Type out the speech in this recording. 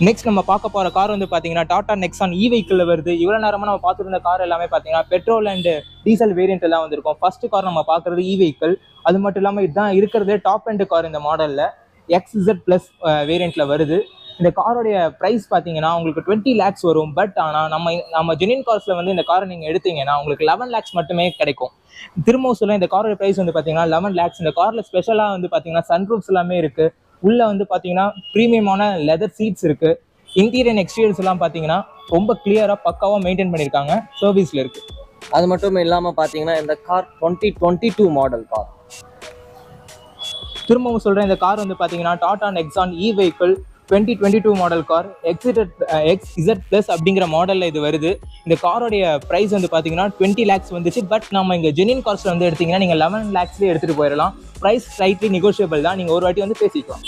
Next நம்ம பார்க்க போகிற கார் வந்து பார்த்தீங்கன்னா டாடா நெக்ஸான் இ வெஹிக்கிளில் வருது. இவ்வளோ நேரமாக நம்ம பார்த்துருந்த கார் எல்லாமே பார்த்தீங்கன்னா பெட்ரோல் அண்ட் டீசல் வேரியன்ட் எல்லாம் வந்திருக்கும். ஃபர்ஸ்ட் கார் நம்ம பார்க்குறது இ வெஹிக்கிள். அது மட்டும் இல்லாமல் இதுதான் இருக்கிறதே டாப் அண்ட் கார் இந்த மாடலில். XZ+ வேரியண்ட்டில் வருது. இந்த காரோடைய ப்ரைஸ் பார்த்தீங்கன்னா உங்களுக்கு 20 lakhs வரும். பட் ஆனால் நம்ம ஜெனின் கார்ஸில் வந்து இந்த காரை நீங்கள் எடுத்தீங்கன்னா உங்களுக்கு 11 lakhs மட்டுமே கிடைக்கும். திரும்பவும் சொல்ல இந்த காரோட ப்ரைஸ் வந்து பார்த்தீங்கன்னா 11 lakhs. இந்த காரில் ஸ்பெஷலாக வந்து பார்த்தீங்கன்னா சன்ரூஃப்ஸ் எல்லாமே இருக்குது. உள்ள வந்து பார்த்தீங்கன்னா ப்ரீமியமான லெதர் சீட்ஸ் இருக்கு. இன்டீரியர் அண்ட் எக்ஸ்டீரியர்ஸ் எல்லாம் பார்த்தீங்கன்னா ரொம்ப கிளியரா பக்காவா மெயின்டைன் பண்ணியிருக்காங்க. சர்வீஸ்ல இருக்கு. அது மட்டும் இல்லாமல் பார்த்தீங்கன்னா இந்த கார் 2022 மாடல் கார். திரும்பவும் சொல்றேன், இந்த கார் வந்து பார்த்தீங்கன்னா Tata Nexon e vehicle 2022 model car. XZ+ அப்படிங்கிற மாடலில் இது வருது. இந்த காரோடைய ப்ரைஸ் வந்து பார்த்தீங்கன்னா 20 lakhs வந்துச்சு. பட் நம்ம இங்கே ஜெனின் கார்ஸில் வந்து எடுத்தீங்கன்னா நீங்கள் 11 lakhsலேயே எடுத்துகிட்டு போயிடலாம். ப்ரைஸ் ஸ்லைட்லி நெகோஷியபிள் தான். நீங்கள் ஒரு வாட்டி வந்து பேசிக்கலாம்.